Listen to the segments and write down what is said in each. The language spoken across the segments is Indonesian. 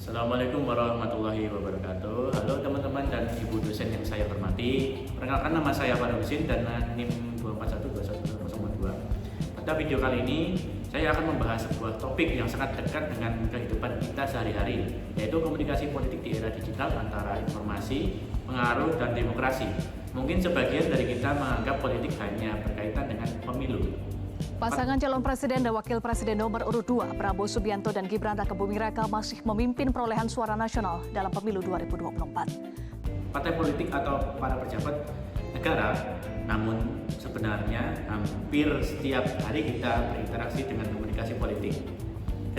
Assalamualaikum warahmatullahi wabarakatuh. Halo teman-teman dan ibu dosen yang saya hormati. Perkenalkan, nama saya Pak Husin dan NIM 2412102. Pada video kali ini saya akan membahas sebuah topik yang sangat dekat dengan kehidupan kita sehari-hari, yaitu komunikasi politik di era digital antara informasi, pengaruh, dan demokrasi. Mungkin sebagian dari kita menganggap politik hanya berkaitan dengan pemilu. Pasangan calon presiden dan wakil presiden nomor urut 2, Prabowo Subianto dan Gibran Rakebuming Raka masih memimpin perolehan suara nasional dalam pemilu 2024. Partai politik atau para pejabat negara, namun sebenarnya hampir setiap hari kita berinteraksi dengan komunikasi politik.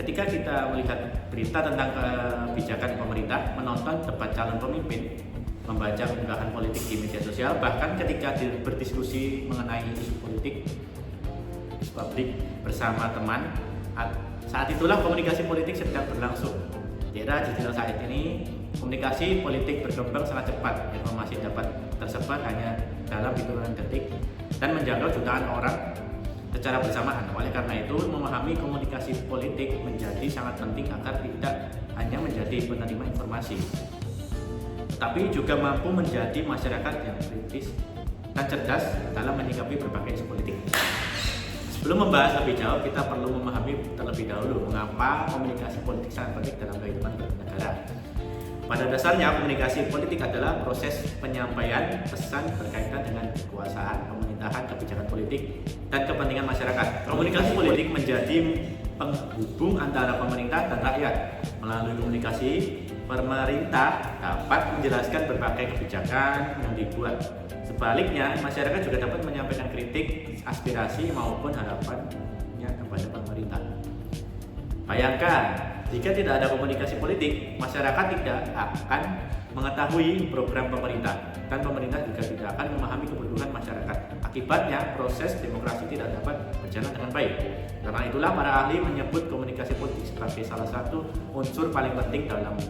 Ketika kita melihat berita tentang kebijakan pemerintah, menonton debat calon pemimpin, membaca unggahan politik di media sosial, bahkan ketika berdiskusi mengenai isu politik publik bersama teman, saat itulah komunikasi politik sedang berlangsung. Di era digital saat ini, komunikasi politik berkembang sangat cepat. Informasi dapat tersebar hanya dalam hitungan detik dan menjangkau jutaan orang secara bersamaan. Oleh karena itu, memahami komunikasi politik menjadi sangat penting agar tidak hanya menjadi penerima informasi, tapi juga mampu menjadi masyarakat yang kritis dan cerdas dalam menyikapi berbagai isu politik. Sebelum membahas lebih jauh, kita perlu memahami terlebih dahulu mengapa komunikasi politik sangat penting dalam kehidupan bernegara. Pada dasarnya, komunikasi politik adalah proses penyampaian pesan berkaitan dengan kekuasaan, pemerintahan, kebijakan politik, dan kepentingan masyarakat. Komunikasi politik menjadi penghubung antara pemerintah dan rakyat. Melalui komunikasi, pemerintah dapat menjelaskan berbagai kebijakan yang dibuat. Sebaliknya, masyarakat juga dapat menyampaikan kritik, aspirasi maupun harapannya kepada pemerintah. Bayangkan, jika tidak ada komunikasi politik, masyarakat tidak akan mengetahui program pemerintah dan pemerintah juga tidak akan memahami kebutuhan masyarakat. Akibatnya, proses demokrasi tidak dapat berjalan dengan baik. Karena itulah para ahli menyebut komunikasi politik sebagai salah satu unsur paling penting dalam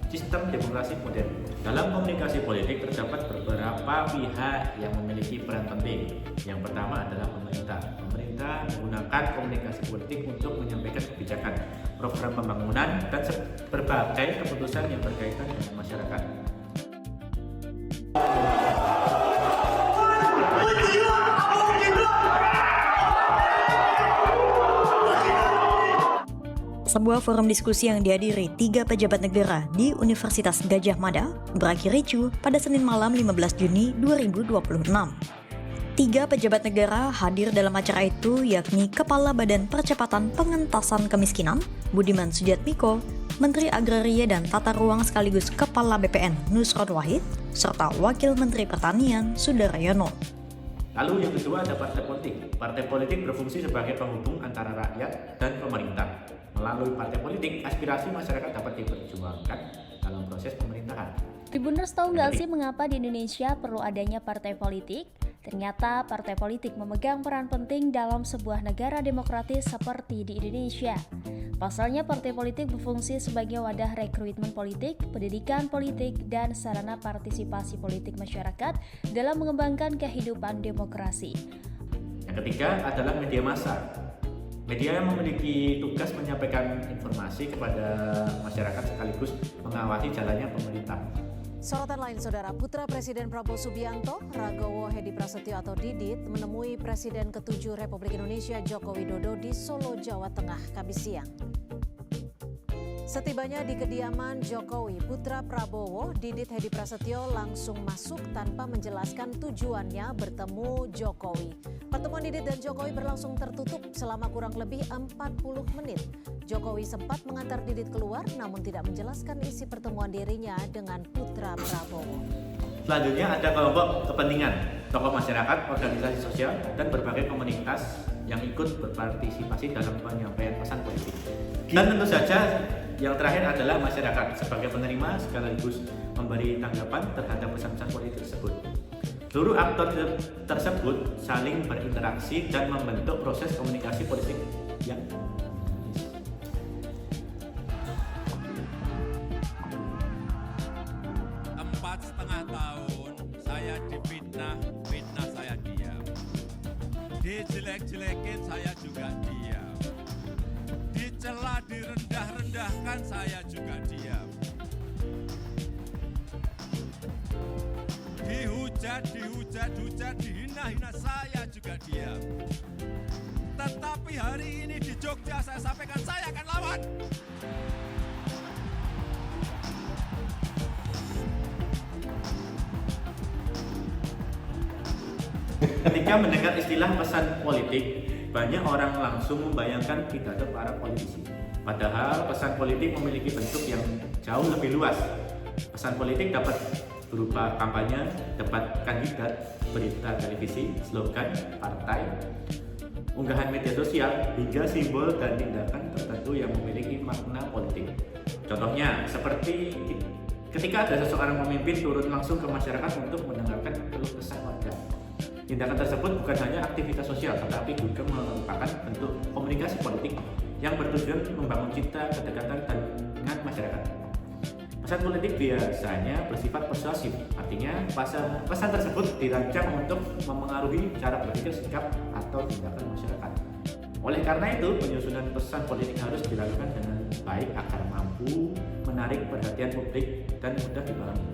sistem demokrasi modern. Dalam komunikasi politik terdapat beberapa pihak yang memiliki peran penting. Yang pertama adalah pemerintah. Pemerintah menggunakan komunikasi politik untuk menyampaikan kebijakan, program pembangunan, dan berbagai keputusan yang berkaitan dengan masyarakat. Sebuah forum diskusi yang dihadiri 3 pejabat negara di Universitas Gadjah Mada berakhir ricuh pada Senin malam 15 Juni 2026. 3 pejabat negara hadir dalam acara itu, yakni Kepala Badan Percepatan Pengentasan Kemiskinan, Budiman Sujatmiko, Menteri Agraria dan Tata Ruang sekaligus Kepala BPN, Nusron Wahid, serta Wakil Menteri Pertanian, Sudaryono. Lalu yang kedua ada partai politik. Partai politik berfungsi sebagai penghubung antara rakyat dan pemerintah. Melalui partai politik, aspirasi masyarakat dapat diperjuangkan dalam proses pemerintahan. Tribuners, tahu nggak sih mengapa di Indonesia perlu adanya partai politik? Ternyata partai politik memegang peran penting dalam sebuah negara demokratis seperti di Indonesia. Pasalnya, partai politik berfungsi sebagai wadah rekrutmen politik, pendidikan politik, dan sarana partisipasi politik masyarakat dalam mengembangkan kehidupan demokrasi. Yang ketiga adalah media massa. Media yang memiliki tugas menyampaikan informasi kepada masyarakat sekaligus mengawasi jalannya pemerintah. Sorotan lain, Saudara, Putra Presiden Prabowo Subianto, Ragowo Hedi Prasetyo atau Didit, menemui Presiden ke-7 Republik Indonesia Joko Widodo di Solo, Jawa Tengah, Kamis siang. Setibanya di kediaman Jokowi, Putra Prabowo, Didit Hedi Prasetyo langsung masuk tanpa menjelaskan tujuannya bertemu Jokowi. Pertemuan Didit dan Jokowi berlangsung tertutup selama kurang lebih 40 menit. Jokowi sempat mengantar Didit keluar namun tidak menjelaskan isi pertemuan dirinya dengan Putra Prabowo. Selanjutnya ada kelompok kepentingan, tokoh masyarakat, organisasi sosial, dan berbagai komunitas yang ikut berpartisipasi dalam penyampaian pesan politik. Dan tentu saja yang terakhir adalah masyarakat sebagai penerima sekaligus memberi tanggapan terhadap pesan-pesan politik tersebut. Seluruh aktor tersebut saling berinteraksi dan membentuk proses komunikasi politik yang 4,5 tahun saya difitnah saya diam. Dijelek-jelekin saya juga diam. Dicela, direndah-rendahkan saya juga diam. Saya dihujat-hujat, dihina-hina, saya juga diam. Tetapi hari ini di Jogja saya sampaikan saya akan lawan. Ketika mendengar istilah pesan politik, banyak orang langsung membayangkan pidato para politisi. Padahal pesan politik memiliki bentuk yang jauh lebih luas. Pesan politik dapat berupa kampanye, debat kandidat, berita televisi, slogan partai, unggahan media sosial, hingga simbol dan tindakan tertentu yang memiliki makna politik. Contohnya, seperti ketika ada seseorang pemimpin turun langsung ke masyarakat untuk mendengarkan keluh kesah warga. Tindakan tersebut bukan hanya aktivitas sosial, tetapi juga merupakan bentuk komunikasi politik yang bertujuan membangun citra kedekatan dengan masyarakat. Pesan politik biasanya bersifat persuasif, artinya pesan tersebut dirancang untuk memengaruhi cara berpikir, sikap, atau tindakan masyarakat. Oleh karena itu, penyusunan pesan politik harus dilakukan dengan baik agar mampu menarik perhatian publik dan mudah dipahami.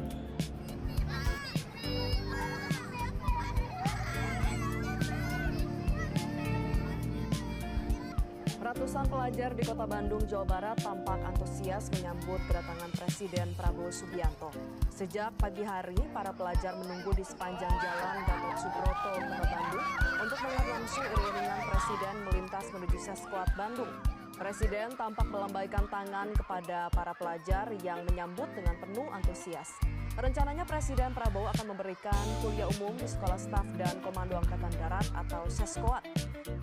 Ratusan pelajar di Kota Bandung, Jawa Barat tampak antusias menyambut kedatangan Presiden Prabowo Subianto. Sejak pagi hari, para pelajar menunggu di sepanjang jalan Gatot Subroto, Kota Bandung, untuk melihat langsung iring-iringan Presiden melintas menuju Seskuad Bandung. Presiden tampak melambaikan tangan kepada para pelajar yang menyambut dengan penuh antusias. Rencananya Presiden Prabowo akan memberikan kuliah umum di Sekolah Staf dan Komando Angkatan Darat atau Seskoad.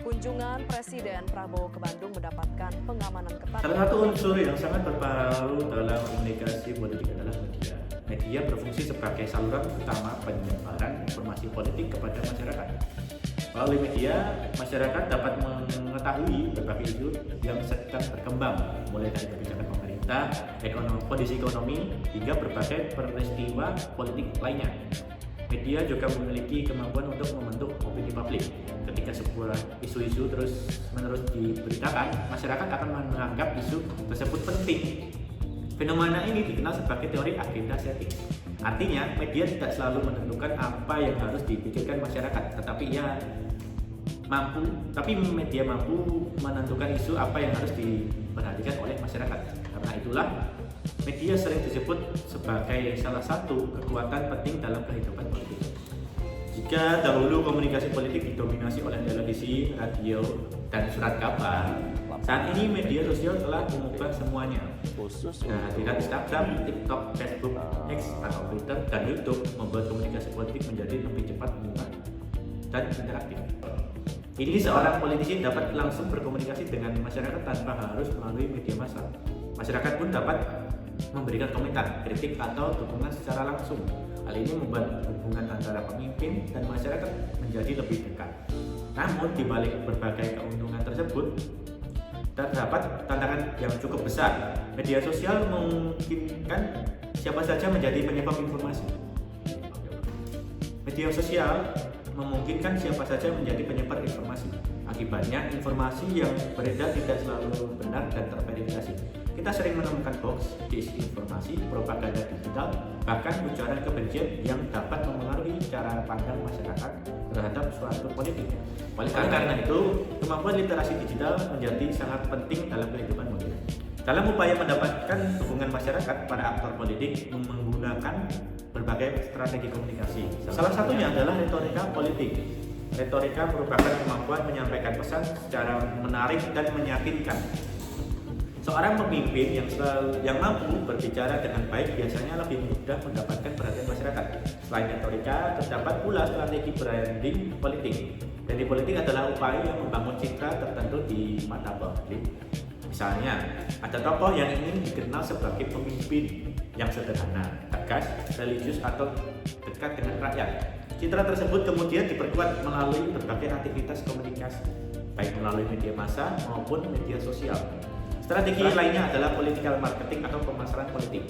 Kunjungan Presiden Prabowo ke Bandung mendapatkan pengamanan ketat. Salah satu unsur yang sangat berpengaruh dalam komunikasi politik adalah media. Media berfungsi sebagai saluran utama penyebaran informasi politik kepada masyarakat. Melalui media, masyarakat dapat mengetahui berbagai isu yang sedang berkembang, mulai dari kebijakan pemerintah, kondisi ekonomi, hingga berbagai peristiwa politik lainnya. Media juga memiliki kemampuan untuk membentuk opini publik. Ketika sebuah isu-isu terus-menerus diberitakan, masyarakat akan menganggap isu tersebut penting. Fenomena ini dikenal sebagai teori agenda setting. Artinya, media tidak selalu menentukan apa yang harus dipikirkan masyarakat, tetapi media mampu menentukan isu apa yang harus diperhatikan oleh masyarakat. Karena itulah, media sering disebut sebagai salah satu kekuatan penting dalam kehidupan politik. Jika dahulu komunikasi politik didominasi oleh televisi, radio, dan surat kabar, saat ini media sosial telah mengubah semuanya. Kehadiran Instagram, TikTok, Facebook, X atau Twitter, dan YouTube membuat komunikasi politik menjadi lebih cepat, mudah, dan interaktif. Ini seorang politisi dapat langsung berkomunikasi dengan masyarakat tanpa harus melalui media massa. Masyarakat pun dapat memberikan komentar, kritik, atau dukungan secara langsung. Hal ini membuat hubungan antara pemimpin dan masyarakat menjadi lebih dekat. Namun, di balik berbagai keuntungan tersebut, terdapat tantangan yang cukup besar. Media sosial memungkinkan siapa saja menjadi penyebab informasi. Media sosial memungkinkan siapa saja menjadi penyebar informasi. Akibatnya, informasi yang beredar tidak selalu benar dan terverifikasi. Kita sering menemukan hoax, disinformasi, propaganda digital, bahkan ujaran kebencian yang dapat mempengaruhi cara pandang masyarakat terhadap suatu politik. Oleh karena itu, kemampuan literasi digital menjadi sangat penting dalam kehidupan modern. Dalam upaya mendapatkan dukungan masyarakat, para aktor politik menggunakan berbagai strategi komunikasi. Salah satunya adalah retorika politik. Retorika merupakan kemampuan menyampaikan pesan secara menarik dan meyakinkan. Seorang pemimpin yang mampu berbicara dengan baik biasanya lebih mudah mendapatkan perhatian masyarakat. Selain retorika, terdapat pula strategi branding politik. Branding politik adalah upaya yang membangun citra tertentu di mata publik. Misalnya, ada tokoh yang ingin dikenal sebagai pemimpin yang sederhana, tegas, religius, atau dekat dengan rakyat. Citra tersebut kemudian diperkuat melalui berbagai aktivitas komunikasi, baik melalui media massa maupun media sosial. Strategi lainnya adalah political marketing atau pemasaran politik.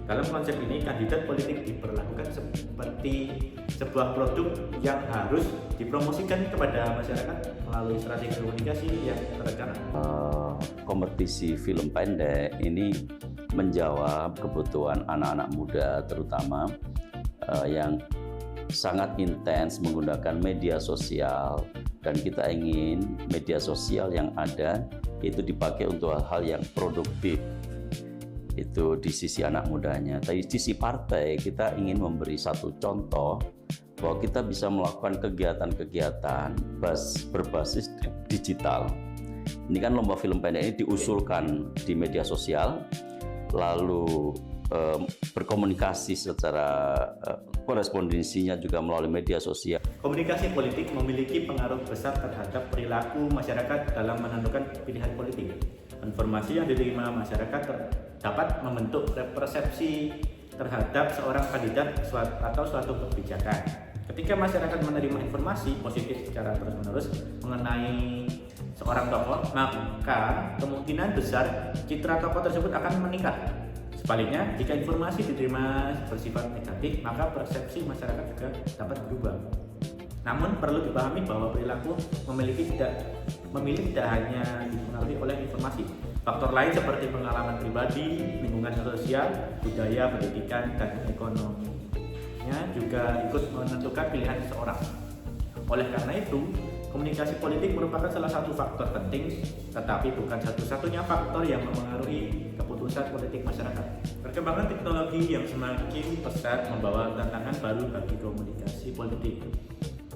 Dalam konsep ini, kandidat politik diperlakukan seperti sebuah produk yang harus dipromosikan kepada masyarakat melalui strategi komunikasi yang terencana. Kompetisi film pendek ini menjawab kebutuhan anak-anak muda terutama yang sangat intens menggunakan media sosial, dan kita ingin media sosial yang ada itu dipakai untuk hal-hal yang produktif. Itu di sisi anak mudanya. Tapi di sisi partai kita ingin memberi satu contoh bahwa kita bisa melakukan kegiatan-kegiatan berbasis digital. Ini kan lomba film pendek ini diusulkan di media sosial, lalu berkomunikasi secara korespondensinya juga melalui media sosial. Komunikasi politik memiliki pengaruh besar terhadap perilaku masyarakat dalam menentukan pilihan politik. Informasi yang diterima masyarakat dapat membentuk persepsi terhadap seorang kandidat atau suatu kebijakan. Ketika masyarakat menerima informasi positif secara terus-menerus mengenai seorang tokoh, maka kemungkinan besar citra tokoh tersebut akan meningkat. Sebaliknya, jika informasi diterima bersifat negatif, maka persepsi masyarakat juga dapat berubah. Namun perlu dipahami bahwa perilaku memilih tidak hanya dipengaruhi oleh informasi. Faktor lain seperti pengalaman pribadi, lingkungan sosial, budaya, pendidikan, dan ekonominya juga ikut menentukan pilihan seseorang. Oleh karena itu, komunikasi politik merupakan salah satu faktor penting, tetapi bukan satu-satunya faktor yang memengaruhi keputusan politik masyarakat. Perkembangan teknologi yang semakin pesat membawa tantangan baru bagi komunikasi politik.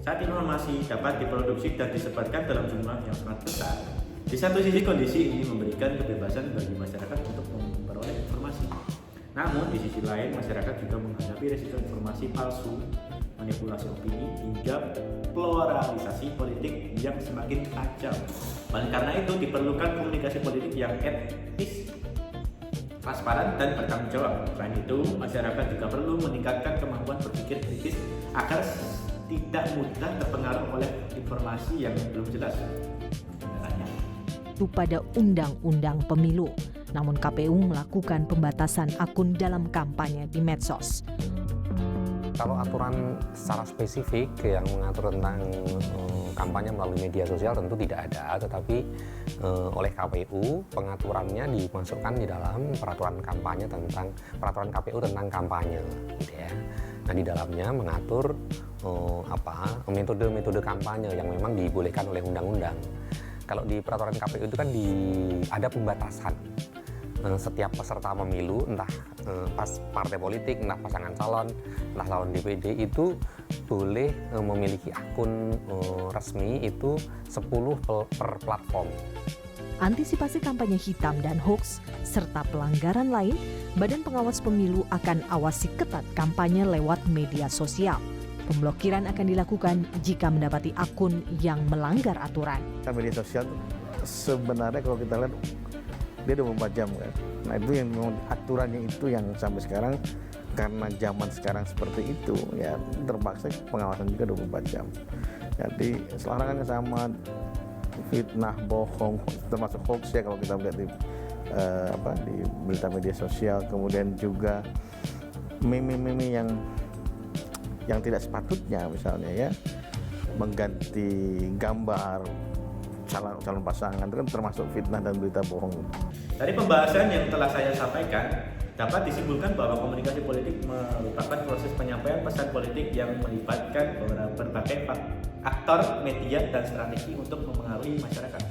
Saat informasi dapat diproduksi dan disebarkan dalam jumlah yang sangat besar, di satu sisi kondisi ini memberikan kebebasan bagi masyarakat untuk memperoleh informasi. Namun di sisi lain, masyarakat juga menghadapi risiko informasi palsu, manipulasi opini, hingga polarisasi politik yang semakin tajam. Oleh karena itu diperlukan komunikasi politik yang etis, transparan, dan bertanggung jawab. Selain itu, masyarakat juga perlu meningkatkan kemampuan berpikir kritis agar tidak mudah terpengaruh oleh informasi yang belum jelas. Pada Undang-Undang Pemilu, namun KPU melakukan pembatasan akun dalam kampanye di medsos. Kalau aturan secara spesifik yang mengatur tentang kampanye melalui media sosial tentu tidak ada, tetapi oleh KPU pengaturannya dimasukkan di dalam peraturan kampanye tentang peraturan KPU tentang kampanye, gitu ya. Nah, di dalamnya mengatur metode-metode kampanye yang memang dibolehkan oleh undang-undang. Kalau di peraturan KPU itu kan ada pembatasan. Setiap peserta pemilu, entah partai politik, entah pasangan calon, entah calon DPD itu boleh memiliki akun resmi itu 10 per platform. Antisipasi kampanye hitam dan hoaks serta pelanggaran lain, Badan Pengawas Pemilu akan awasi ketat kampanye lewat media sosial. Pemblokiran akan dilakukan jika mendapati akun yang melanggar aturan. Media sosial sebenarnya kalau kita lihat dia 24 jam kan. Nah itu yang aturannya itu yang sampai sekarang karena zaman sekarang seperti itu ya terpaksa pengawasan juga 24 jam. Jadi selarangannya sama, fitnah, bohong, termasuk hoax ya kalau kita lihat di berita media sosial, kemudian juga meme-meme yang tidak sepatutnya misalnya ya mengganti gambar calon pasangan itu kan termasuk fitnah dan berita bohong. Dari pembahasan yang telah saya sampaikan, dapat disimpulkan bahwa komunikasi politik merupakan proses penyampaian pesan politik yang melibatkan berbagai aktor, media, dan strategi untuk mempengaruhi masyarakat.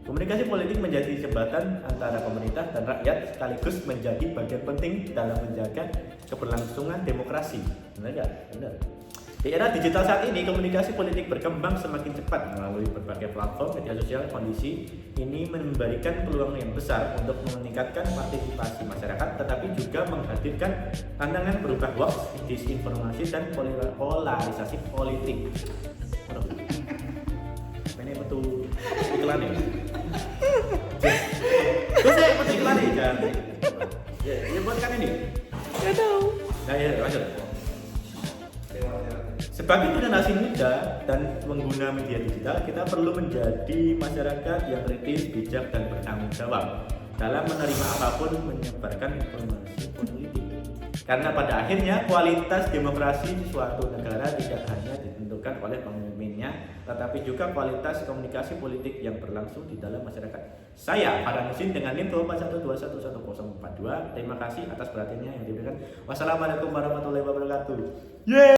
Komunikasi politik menjadi jembatan antara pemerintah dan rakyat sekaligus menjadi bagian penting dalam menjaga keberlangsungan demokrasi. Benar nggak? Benar. Di era digital saat ini, komunikasi politik berkembang semakin cepat melalui berbagai platform media sosial. Kondisi ini memberikan peluang yang besar untuk meningkatkan partisipasi masyarakat, tetapi juga menghadirkan tantangan berupa hoax, disinformasi, dan polarisasi politik. Ini betul iklan ya? Terus saya betul iklan ya? Ya buat kan ini? Gak tahu. Nah ya, lanjut. Sebagai generasi muda dan pengguna media digital, kita perlu menjadi masyarakat yang kritis, bijak, dan bertanggung jawab dalam menerima apapun menyebarkan informasi politik. Karena pada akhirnya kualitas demokrasi di suatu negara tidak hanya ditentukan oleh pemimpinnya, tetapi juga kualitas komunikasi politik yang berlangsung di dalam masyarakat. Saya, Farhanuddin, dengan NIM 241111042. Terima kasih atas perhatiannya yang diberikan. Wassalamualaikum warahmatullahi wabarakatuh.